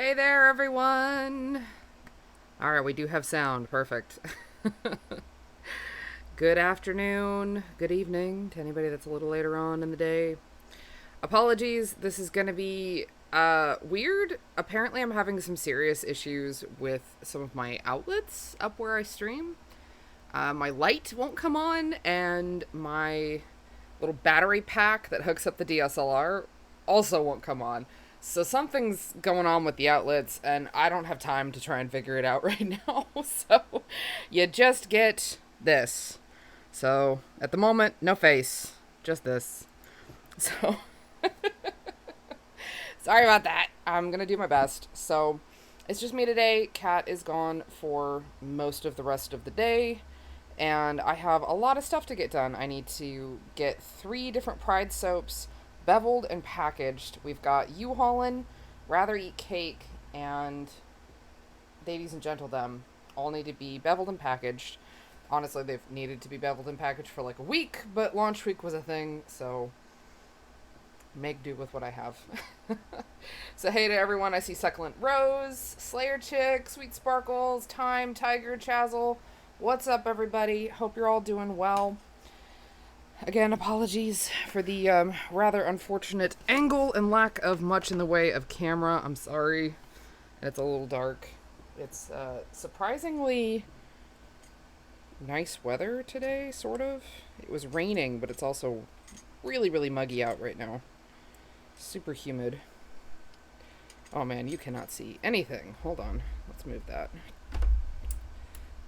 Hey there, everyone. All right, we do have sound. Perfect. Good afternoon, good evening to anybody that's a little later on in the day. Apologies, this is going to be weird. Apparently, I'm having some serious issues with some of my outlets up where I stream. My light won't come on, and my little battery pack that hooks up the DSLR also won't come on. So something's going on with the outlets, and I don't have time to try and figure it out right now. So you just get this. So at the moment, no face, just this. So sorry about that. I'm gonna do my best. So it's just me today. Kat is gone for most of the rest of the day, and I have a lot of stuff to get done. I need to get 3 different Pride soaps beveled and packaged. We've got You Haulin', Rather Eat Cake, and Ladies and Gentle Them all need to be beveled and packaged. Honestly, they've needed to be beveled and packaged for like a week, but launch week was a thing, so make do with what I have. So hey to everyone. I see Succulent Rose, Slayer Chick, Sweet Sparkles, Time, Tiger, Chazzle. What's up, everybody? Hope you're all doing well. Again, apologies for the rather unfortunate angle and lack of much in the way of camera. I'm sorry. It's a little dark. It's surprisingly nice weather today, sort of. It was raining, but it's also really, really muggy out right now. Super humid. Oh man, you cannot see anything. Hold on. Let's move that.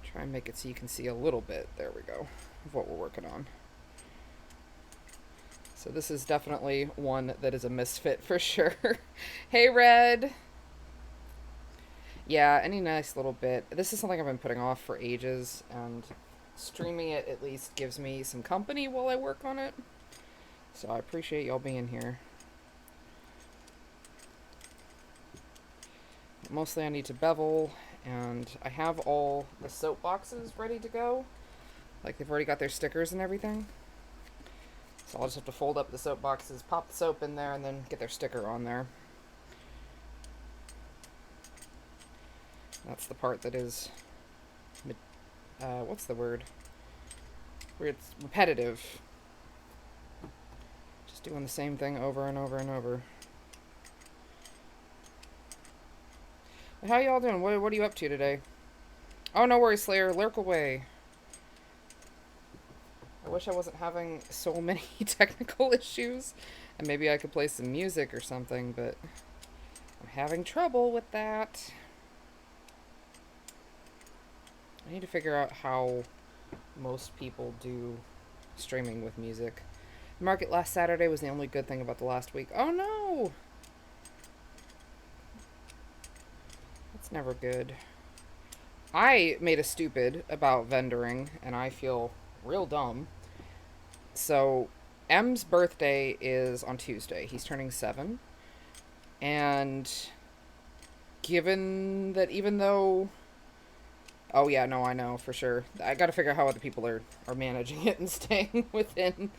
Try and make it so you can see a little bit. There we go. Of what we're working on. So this is definitely one that is a misfit for sure. Hey, Red. Yeah, any nice little bit. This is something I've been putting off for ages, and streaming it at least gives me some company while I work on it. So I appreciate y'all being here. Mostly I need to bevel, and I have all the soap boxes ready to go. Like, they've already got their stickers and everything. So I'll just have to fold up the soap boxes, pop the soap in there, and then get their sticker on there. That's the part that is, what's the word? Where it's repetitive. Just doing the same thing over and over and over. But how y'all doing? What are you up to today? Oh, no worries, Slayer. Lurk away. I wish I wasn't having so many technical issues, and maybe I could play some music or something, but I'm having trouble with that. I need to figure out how most people do streaming with music. Market last Saturday was the only good thing about the last week. Oh no! That's never good. I made a stupid about vendoring, and I feel real dumb. So, M's birthday is on Tuesday. He's turning 7. And given that even though... Oh yeah, no, I know, for sure. I gotta figure out how other people are managing it and staying within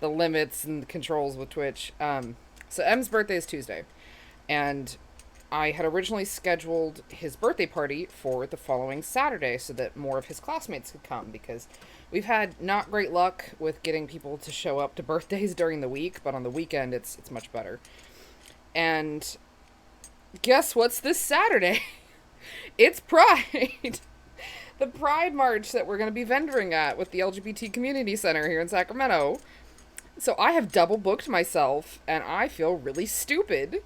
the limits and the controls with Twitch. So M's birthday is Tuesday. And I had originally scheduled his birthday party for the following Saturday so that more of his classmates could come, because we've had not great luck with getting people to show up to birthdays during the week, but on the weekend it's much better. And guess what's this Saturday? It's Pride. The Pride March that we're going to be vendoring at with the LGBT Community Center here in Sacramento. So I have double booked myself, and I feel really stupid.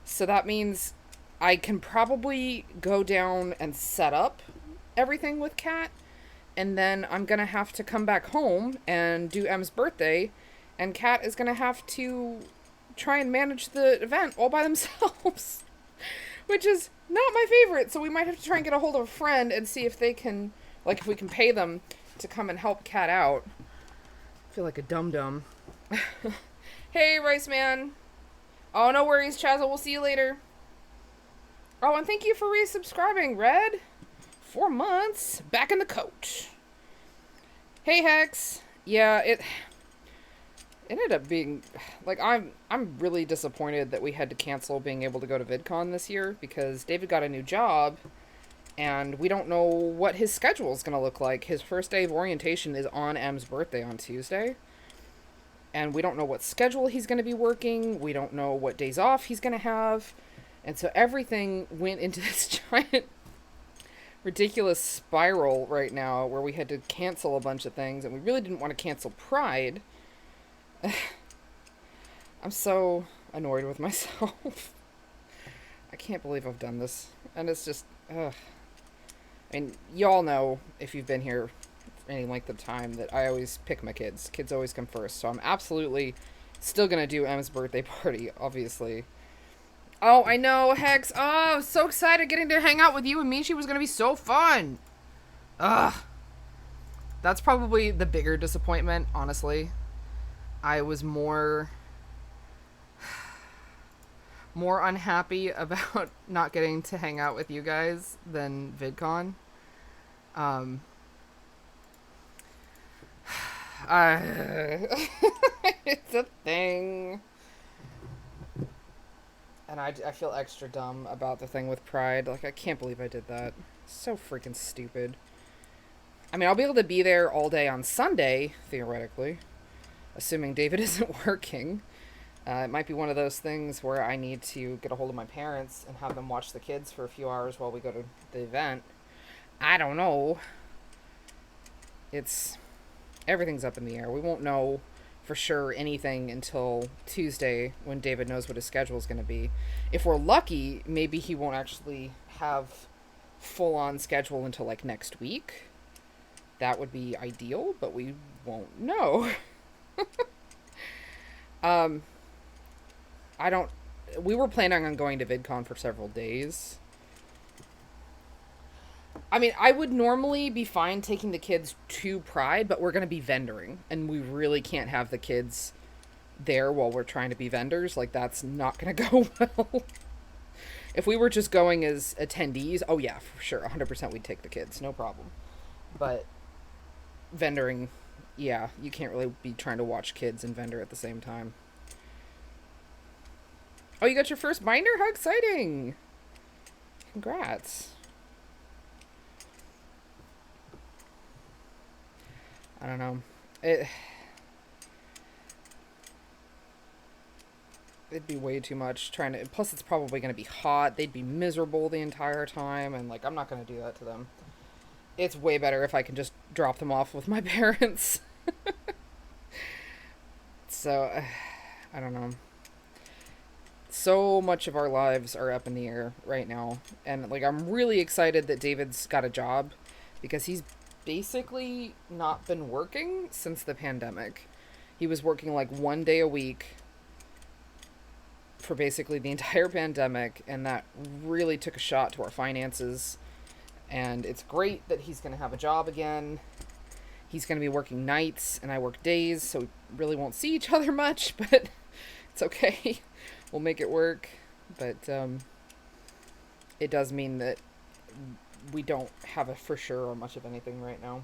So that means I can probably go down and set up everything with Kat, and then I'm going to have to come back home and do M's birthday, and Kat is going to have to try and manage the event all by themselves, which is not my favorite. So we might have to try and get a hold of a friend and see if they can, like, if we can pay them to come and help Kat out. I feel like a dum-dum. Hey, Rice Man. Oh, no worries, Chazzle. We'll see you later. Oh, and thank you for resubscribing, Red. 4 months. Back in the coach. Hey, Hex. Yeah, ended up being like I'm really disappointed that we had to cancel being able to go to VidCon this year because David got a new job and we don't know what his schedule is going to look like. His first day of orientation is on M's birthday on Tuesday. And we don't know what schedule he's going to be working. We don't know what days off he's going to have. And so everything went into this giant ridiculous spiral right now where we had to cancel a bunch of things and we really didn't want to cancel Pride. I'm so annoyed with myself. I can't believe I've done this. And it's just, ugh. I mean, y'all know, if you've been here for any length of time, that I always pick my kids. Kids always come first. So I'm absolutely still going to do Em's birthday party, obviously. Oh, I know, Hex. Oh, I was so excited getting to hang out with you and Michi was going to be so fun. Ugh. That's probably the bigger disappointment, honestly. I was more unhappy about not getting to hang out with you guys than VidCon. It's a thing. And I feel extra dumb about the thing with Pride. Like, I can't believe I did that. So freaking stupid. I mean, I'll be able to be there all day on Sunday, theoretically. Assuming David isn't working. It might be one of those things where I need to get a hold of my parents and have them watch the kids for a few hours while we go to the event. I don't know. Everything's up in the air. We won't know for sure anything until Tuesday when David knows what his schedule is going to be. If we're lucky, maybe he won't actually have full-on schedule until like next week. That would be ideal, but we won't know. We were planning on going to VidCon for several days. I mean, I would normally be fine taking the kids to Pride, but we're going to be vendoring, and we really can't have the kids there while we're trying to be vendors. Like, that's not going to go well. If we were just going as attendees, oh yeah, for sure, 100% we'd take the kids, no problem. But vendoring, yeah, you can't really be trying to watch kids and vendor at the same time. Oh, you got your first binder? How exciting! Congrats. I don't know. It'd be way too much trying to... Plus, it's probably going to be hot. They'd be miserable the entire time. And, like, I'm not going to do that to them. It's way better if I can just drop them off with my parents. So, I don't know. So much of our lives are up in the air right now. And, like, I'm really excited that David's got a job. Because he's basically not been working since the pandemic. He was working, like, 1 day a week for basically the entire pandemic. And that really took a shot to our finances. And it's great that he's going to have a job again. He's going to be working nights and I work days, so we really won't see each other much, but it's okay. We'll make it work. But it does mean that we don't have a for sure or much of anything right now.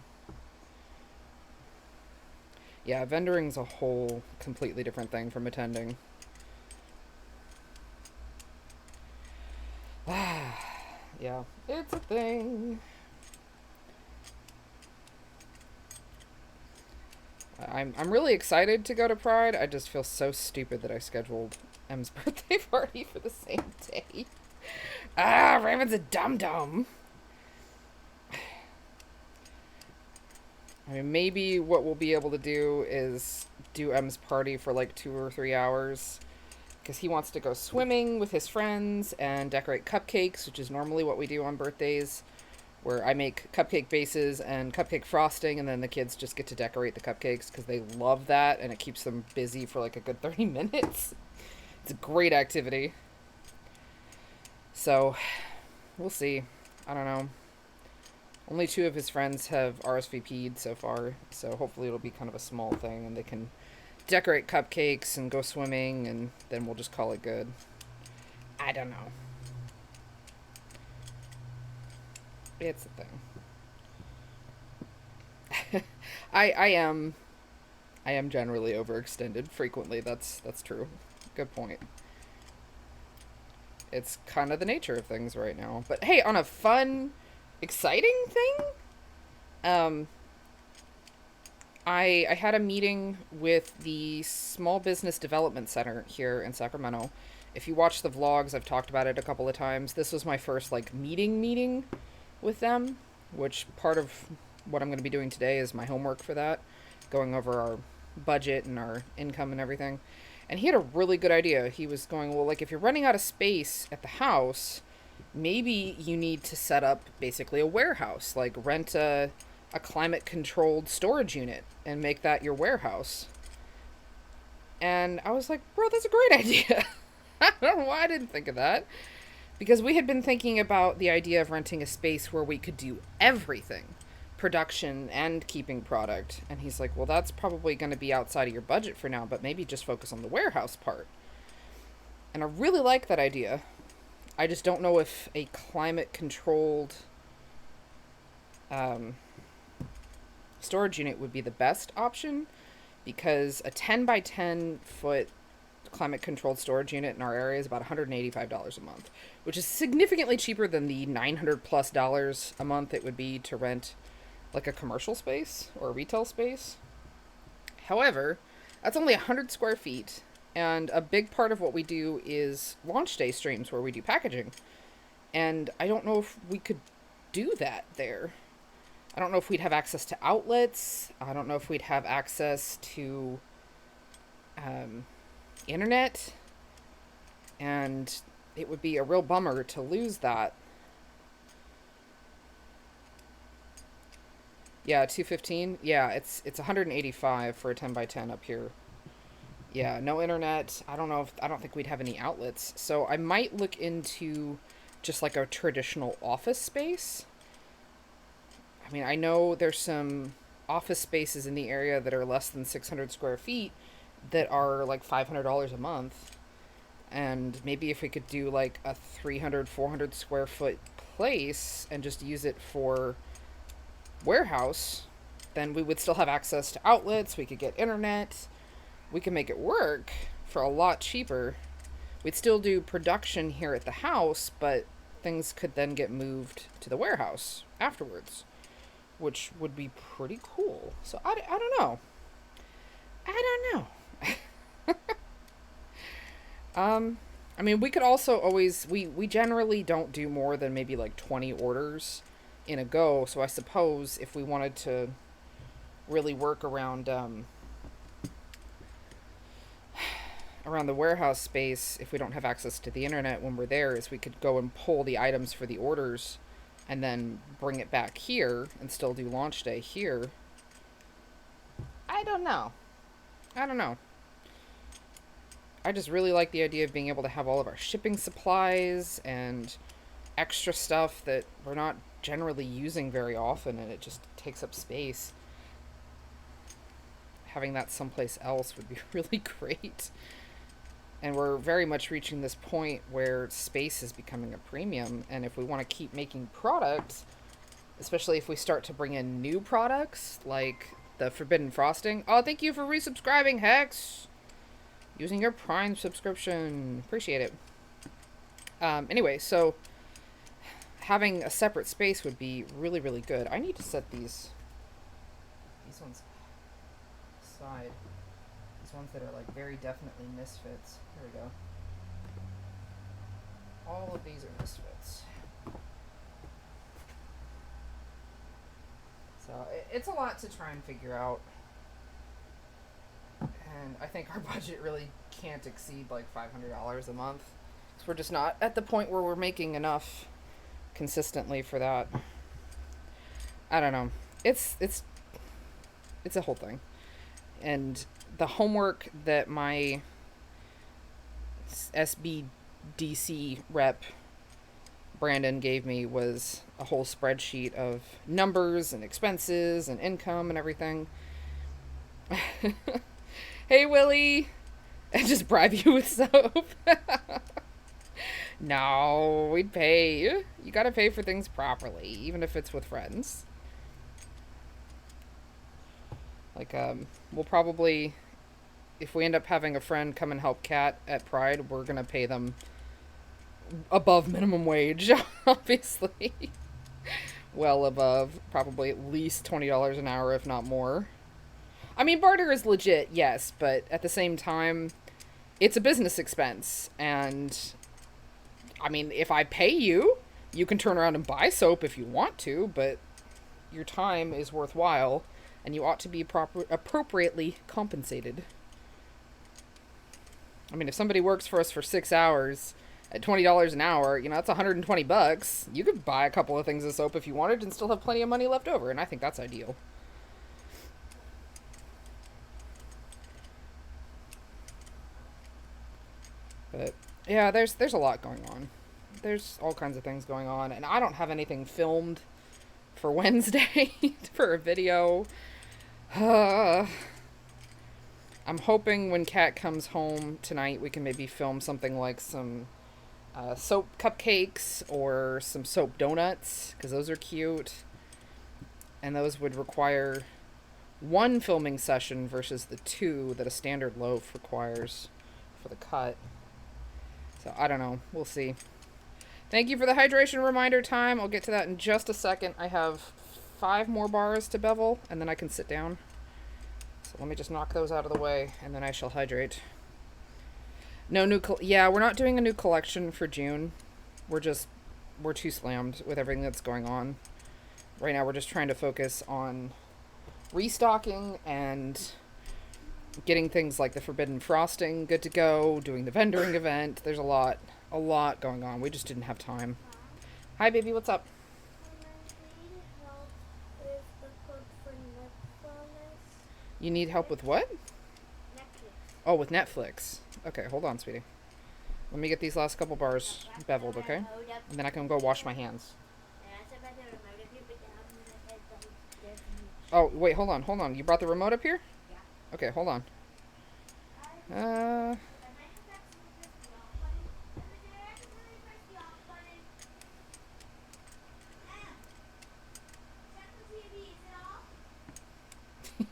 Yeah, vendoring's a whole completely different thing from attending. Yeah, it's a thing. I'm really excited to go to Pride. I just feel so stupid that I scheduled M's birthday party for the same day. Raymond's a dum-dum. I mean, maybe what we'll be able to do is do M's party for like 2 or 3 hours. Because he wants to go swimming with his friends and decorate cupcakes, which is normally what we do on birthdays, where I make cupcake bases and cupcake frosting, and then the kids just get to decorate the cupcakes because they love that, and it keeps them busy for like a good 30 minutes. It's a great activity. So, we'll see. I don't know. Only 2 of his friends have RSVP'd so far, so hopefully it'll be kind of a small thing, and they can decorate cupcakes and go swimming, and then we'll just call it good. I don't know. It's a thing. I am I am generally overextended frequently. That's true. Good point. It's kind of the nature of things right now. But hey, on a fun, exciting thing, um, I had a meeting with the Small Business Development Center here in Sacramento. If you watch the vlogs, I've talked about it a couple of times. This was my first like meeting with them, which part of what I'm going to be doing today is my homework for that, going over our budget and our income and everything. And he had a really good idea. He was going, well, like if you're running out of space at the house, maybe you need to set up basically a warehouse, like rent a climate controlled storage unit and make that your warehouse. And I was like, bro, that's a great idea. I don't know why I didn't think of that. Because we had been thinking about the idea of renting a space where we could do everything, production and keeping product. And he's like, well, that's probably going to be outside of your budget for now, but maybe just focus on the warehouse part. And I really like that idea. I just don't know if a climate controlled storage unit would be the best option, because a 10 by 10 foot climate controlled storage unit in our area is about $185 a month, which is significantly cheaper than the $900+ a month it would be to rent like a commercial space or a retail space. However, that's only 100 square feet, and a big part of what we do is launch day streams where we do packaging. And I don't know if we could do that there. I don't know if we'd have access to outlets. I don't know if we'd have access to internet. And it would be a real bummer to lose that. Yeah, 215. Yeah, it's 185 for a 10 by 10 up here. Yeah, no internet. I don't think we'd have any outlets. So I might look into just like a traditional office space. I mean, I know there's some office spaces in the area that are less than 600 square feet that are like $500 a month. And maybe if we could do like a 300, 400 square foot place and just use it for warehouse, then we would still have access to outlets. We could get internet. We can make it work for a lot cheaper. We'd still do production here at the house, but things could then get moved to the warehouse afterwards, which would be pretty cool. So I don't know. I don't know. I mean, we could also always, we generally don't do more than maybe like 20 orders in a go. So I suppose if we wanted to really work around, around the warehouse space, if we don't have access to the internet when we're there, is we could go and pull the items for the orders and then bring it back here and still do launch day here. I don't know. I just really like the idea of being able to have all of our shipping supplies and extra stuff that we're not generally using very often, and it just takes up space. Having that someplace else would be really great. And we're very much reaching this point where space is becoming a premium, and if we want to keep making products, especially if we start to bring in new products like the Forbidden Frosting. Oh, thank you for resubscribing, Hex! Using your Prime subscription. Appreciate it. Anyway, so having a separate space would be really, really good. I need to set these ones aside. These ones that are like very definitely misfits. There we go. All of these are misfits. So it's a lot to try and figure out. And I think our budget really can't exceed like $500 a month. So we're just not at the point where we're making enough consistently for that. I don't know. It's a whole thing. And the homework that my SBDC rep Brandon gave me was a whole spreadsheet of numbers and expenses and income and everything. Hey, Willie! And just bribe you with soap. No, we'd pay. You gotta pay for things properly, even if it's with friends. Like, we'll probably, if we end up having a friend come and help Kat at Pride, we're gonna pay them above minimum wage, obviously. Well above, probably at least $20 an hour, if not more. I mean, barter is legit, yes, but at the same time, it's a business expense. And, I mean, if I pay you, you can turn around and buy soap if you want to, but your time is worthwhile, and you ought to be appropriately compensated. I mean, if somebody works for us for 6 hours at $20 an hour, you know, that's $120. You could buy a couple of things of soap if you wanted and still have plenty of money left over, and I think that's ideal. But yeah, there's a lot going on. There's all kinds of things going on, and I don't have anything filmed for Wednesday for a video. I'm hoping when Kat comes home tonight, we can maybe film something like some soap cupcakes or some soap donuts, because those are cute. And those would require one filming session versus the two that a standard loaf requires for the cut. So I don't know. We'll see. Thank you for the hydration reminder time. I'll get to that in just a second. I have 5 more bars to bevel, and then I can sit down. So let me just knock those out of the way, and then I shall hydrate. No new... yeah, we're not doing a new collection for June. We're too slammed with everything that's going on. Right now we're just trying to focus on restocking and getting things like the Forbidden Frosting good to go, doing the vendoring event. There's a lot going on. We just didn't have time. Hi, baby, what's up? You need help with what? Netflix. Oh, with Netflix. Okay, hold on, sweetie. Let me get these last couple bars beveled, okay? And then I can go wash my hands. Oh, wait, hold on. You brought the remote up here? Yeah. Okay, hold on.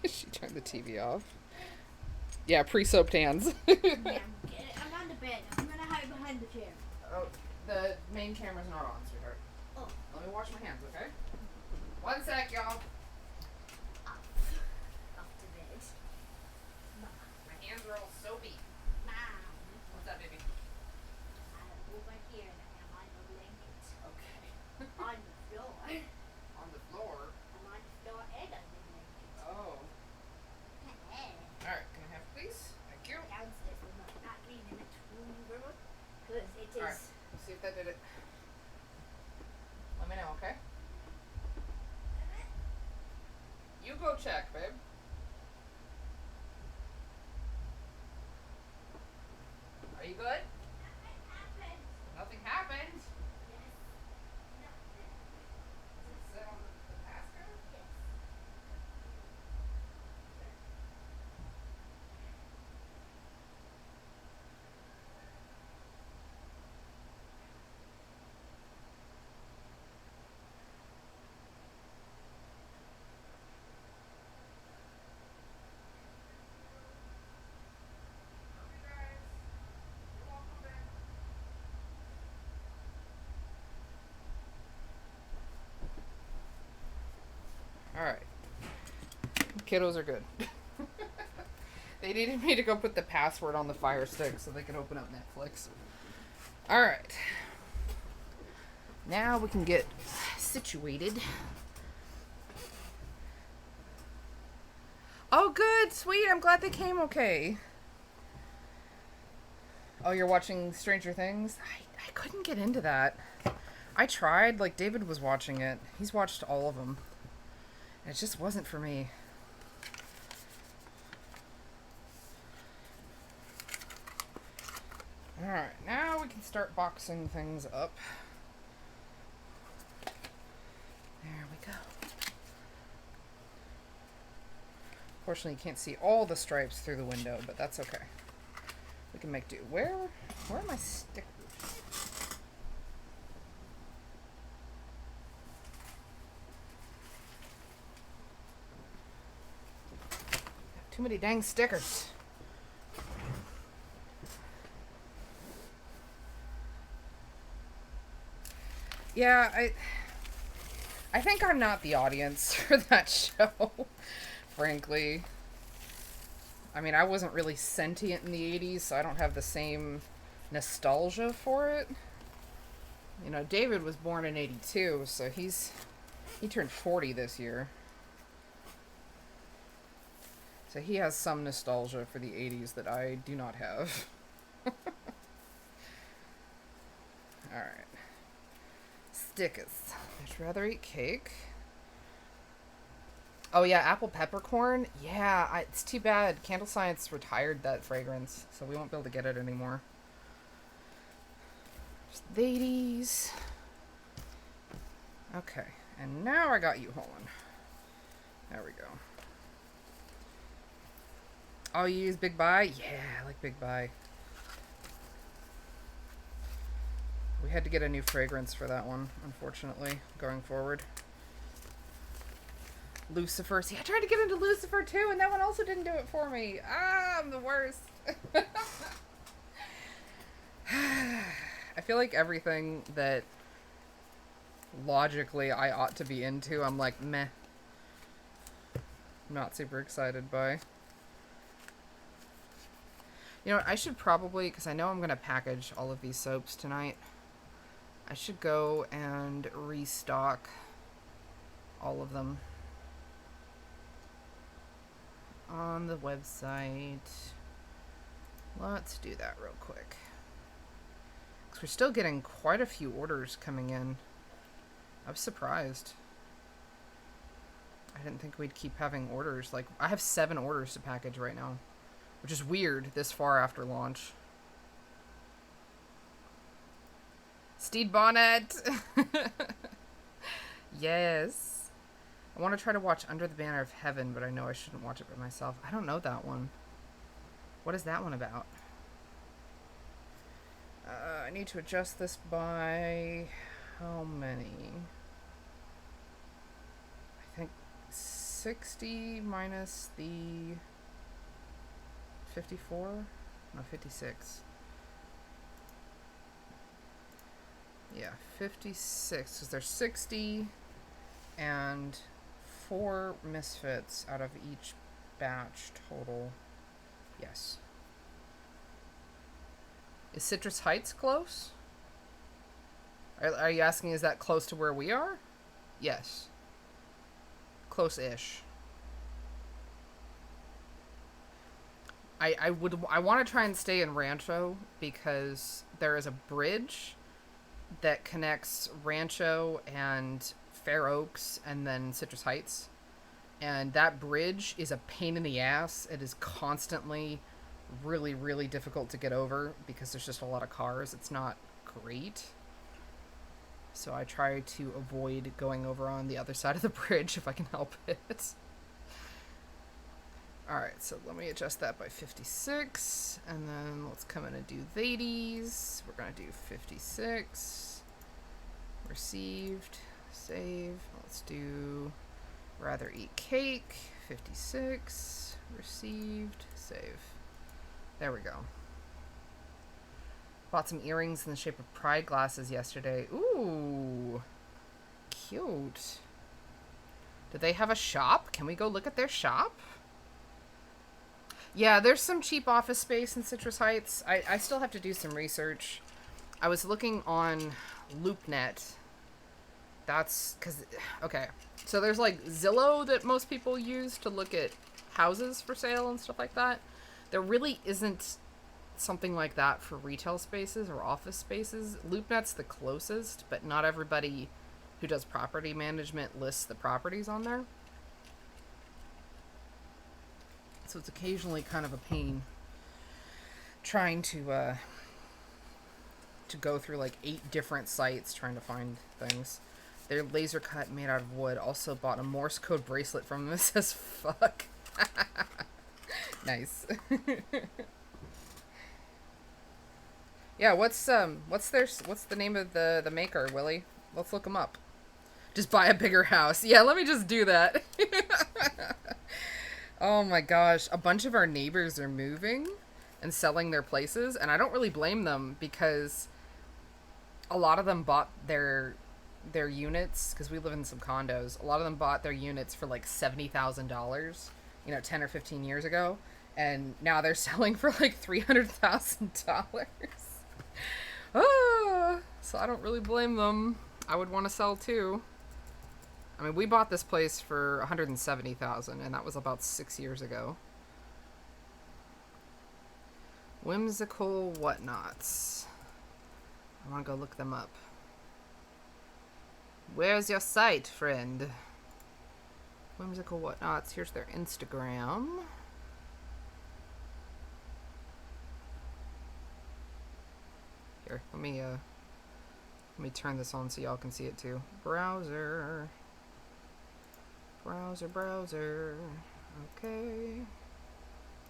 She turned the TV off. Yeah, pre-soaped hands. I'm on the bed. I'm gonna hide behind the chair. Oh, the main camera's not on, sweetheart. Oh. Let me wash my hands, okay? 1 sec, y'all. Off to bed. My hands are all soapy. Mom. What's up, baby? I'm over here and I'm on the blanket. Okay. On the floor. On the floor? I'm on the floor and on the blanket. Oh. Alright, can I have please? Thank you. Downstairs, we're not being in the room because it is. Alright, let's see if that did it. Let me know, okay? You go check, babe. Are you good? Nothing happened. Nothing happened? Yes. Nothing. Does it sit on the basket? Yes. Alright. Kiddos are good. They needed me to go put the password on the Fire Stick so they could open up Netflix. Alright. Now we can get situated. Oh, good. Sweet. I'm glad they came okay. Oh, you're watching Stranger Things? I couldn't get into that. I tried. Like, David was watching it. He's watched all of them. It just wasn't for me. Alright, now we can start boxing things up. There we go. Fortunately, you can't see all the stripes through the window, but that's okay. We can make do. Where are my stickers? Too many dang stickers. Yeah, I think I'm not the audience for that show, frankly. I mean, I wasn't really sentient in the 80s, so I don't have the same nostalgia for it. You know, David was born in 82, so he turned 40 this year. So he has some nostalgia for the 80s that I do not have. Alright. Stickers. I'd rather eat cake. Oh yeah, apple peppercorn. Yeah, it's too bad. Candle Science retired that fragrance, so we won't be able to get it anymore. Just these. Okay, and now I got you, Holland. There we go. Oh, you use Big Buy? Yeah, I like Big Buy. We had to get a new fragrance for that one, unfortunately, going forward. Lucifer. See, I tried to get into Lucifer too, and that one also didn't do it for me. Ah, I'm the worst. I feel like everything that logically I ought to be into, I'm like, meh. Not super excited by. You know what, I should probably, because I know I'm going to package all of these soaps tonight, I should go and restock all of them on the website. Let's do that real quick. Because we're still getting quite a few orders coming in. I was surprised. I didn't think we'd keep having orders. Like, I have 7 orders to package right now, which is weird this far after launch. Steed Bonnet! Yes. I want to try to watch Under the Banner of Heaven, but I know I shouldn't watch it by myself. I don't know that one. What is that one about? I need to adjust this by how many? I think 60 minus the 54? No, 56. Yeah, 56, because there's 60 and 4 misfits out of each batch total. Yes. Is Citrus Heights close? Are you asking, is that close to where we are? Yes. Close-ish. I want to try and stay in Rancho because there is a bridge that connects Rancho and Fair Oaks and then Citrus Heights. And that bridge is a pain in the ass. It is constantly really, really difficult to get over because there's just a lot of cars. It's not great. So I try to avoid going over on the other side of the bridge if I can help it. Alright, so let me adjust that by 56. And then let's come in and do these. We're going to do 56. Received. Save. Let's do rather eat cake. 56. Received. Save. There we go. Bought some earrings in the shape of pride glasses yesterday. Ooh. Cute. Do they have a shop? Can we go look at their shop? Yeah, there's some cheap office space in Citrus Heights. I still have to do some research. I was looking on LoopNet. That's because, okay. So there's like Zillow that most people use to look at houses for sale and stuff like that. There really isn't something like that for retail spaces or office spaces. LoopNet's the closest, but not everybody who does property management lists the properties on there. So it's occasionally kind of a pain trying to go through like 8 different sites trying to find things. They're laser cut, made out of wood. Also bought a Morse code bracelet from them that says fuck. Nice. Yeah, what's the name of the maker, Willie? Let's look them up. Just buy a bigger house. Yeah, let me just do that. Oh my gosh, a bunch of our neighbors are moving and selling their places, and I don't really blame them because a lot of them bought their units because we live in some condos. A lot of them bought their units for like $70,000, 10 or 15 years ago, and now they're selling for like $300,000. So I don't really blame them. I would want to sell too. I mean, we bought this place for 170,000, and that was about 6 years ago. Whimsical whatnots. I want to go look them up. Where's your site, friend? Whimsical whatnots. Here's their Instagram. Here, let me turn this on so y'all can see it too. Browser. Browser. Okay.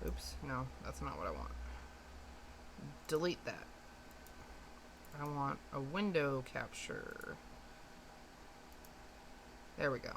Oops, no, that's not what I want. Delete that. I want a window capture. There we go.